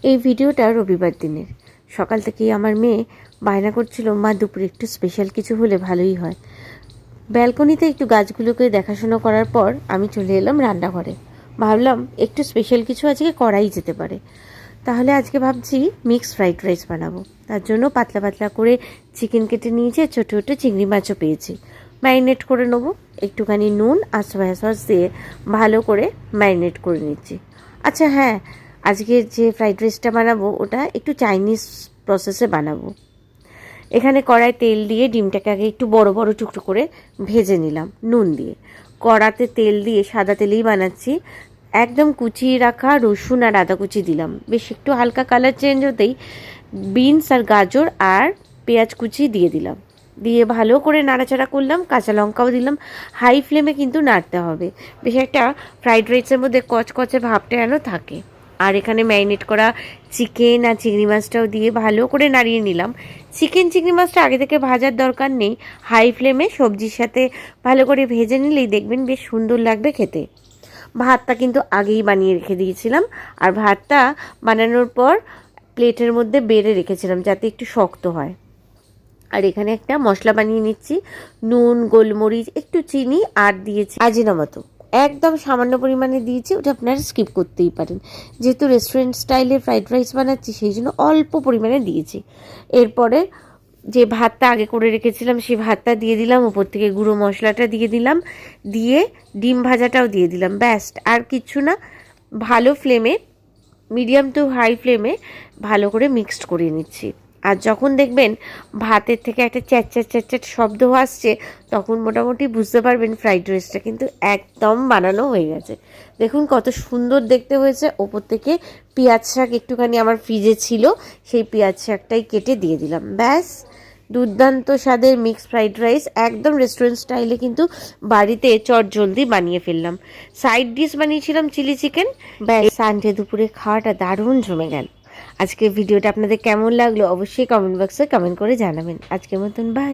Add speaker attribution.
Speaker 1: এই ভিডিওটা রবিবার দিনের। সকাল থেকেই আমার মেয়ে বায়না করছিল, মা দুপুরে একটু স্পেশাল কিছু হলে ভালোই হয়। ব্যালকনিতে একটু গাছগুলোকে দেখাশোনা করার পর আমি চলে এলাম রান্নাঘরে। ভাবলাম একটু স্পেশাল কিছু আজকে করাই যেতে পারে। তাহলে আজকে ভাবছি মিক্স ফ্রাইড রাইস বানাবো। তার জন্য পাতলা পাতলা করে চিকেন কেটে নিয়েছি, ছোটো ছোটো চিংড়ি মাছও পেয়েছি। ম্যারিনেট করে নেবো, একটুখানি নুন আর সয়া সস দিয়ে ভালো করে ম্যারিনেট করে নিচ্ছি। আচ্ছা হ্যাঁ, আজকে যে ফ্রাইড রাইসটা বানাবো ওটা একটু চাইনিজ প্রসেসে বানাবো। এখানে কড়ায় তেল দিয়ে ডিমটাকে আগে একটু বড় বড় টুকরো করে ভেজে নিলাম নুন দিয়ে। কড়াতে তেল দিয়ে সাদা তেলেই বানাচ্ছি। একদম কুচিয়ে রাখা রসুন আর আদা কুচি দিলাম, বেশ একটু হালকা কালার চেঞ্জ হতেই বিনস আর গাজর আর পেঁয়াজ কুচি দিয়ে দিলাম। দিয়ে ভালো করে নাড়াচাড়া করলাম, কাঁচা লঙ্কাও দিলাম। হাই ফ্লেমে কিন্তু নাড়তে হবে, বেশ একটা ফ্রাইড রাইসের মধ্যে কচকচে ভাবটা যেন থাকে। আর এখানে ম্যারিনেট করা চিকেন আর চিংড়ি মাছটাও দিয়ে ভালো করে নাড়িয়ে নিলাম। চিকেন চিংড়ি মাছটা আগে থেকে ভাজার দরকার নেই, হাই ফ্লেমে সবজির সাথে ভালো করে ভেজে নিলেই দেখবেন বেশ সুন্দর লাগবে খেতে। ভাতটা কিন্তু আগেই বানিয়ে রেখে দিয়েছিলাম, আর ভাতটা বানানোর পর প্লেটের মধ্যে বেড়ে রেখেছিলাম যাতে একটু শক্ত হয়। আর এখানে একটা মশলা বানিয়ে নিচ্ছি, নুন, গোলমরিচ, একটু চিনি আর দিয়েছি আজিনামতো, একদম সামান্য পরিমাণে দিয়েছি। ওটা আপনারা স্কিপ করতেই পারেন, যেহেতু রেস্টুরেন্ট স্টাইলে ফ্রাইড রাইস বানাচ্ছি সেই জন্য অল্প পরিমাণে দিয়েছি। এরপরে যে ভাতটা আগে করে রেখেছিলাম সেই ভাতটা দিয়ে দিলাম, উপর থেকে গুঁড়ো মশলাটা দিয়ে দিলাম, দিয়ে ডিম ভাজাটাও দিয়ে দিলাম। ব্যাস, আর কিছু না। ভালো ফ্লেমে, মিডিয়াম টু হাই ফ্লেমে ভালো করে মিক্সড করে নিচ্ছি। আর যখন দেখবেন ভাতের থেকে একটা চ্যাট চ্যাট শব্দ আসছে, তখন মোটামুটি বুঝতে পারবেন ফ্রাইড রাইসটা কিন্তু একদম বানানো হয়ে গেছে। দেখুন কত সুন্দর দেখতে হয়েছে। ওপর থেকে পেঁয়াজ শাক একটুখানি আমার ফ্রিজে ছিল, সেই পেঁয়াজ শাকটাই কেটে দিয়ে দিলাম। ব্যাস, দুর্দান্ত স্বাদের মিক্স ফ্রাইড রাইস, একদম রেস্টুরেন্ট স্টাইলে কিন্তু বাড়িতে চটজলদি বানিয়ে ফেললাম। সাইড ডিশ বানিয়েছিলাম চিলি চিকেন। ব্যাস, সানডে দুপুরে খাওয়াটা দারুণ জমে গেল। আজকের ভিডিওটা আপনাদের কেমন লাগলো অবশ্যই কমেন্ট বক্সে কমেন্ট করে জানাবেন। আজকের মতন বাই।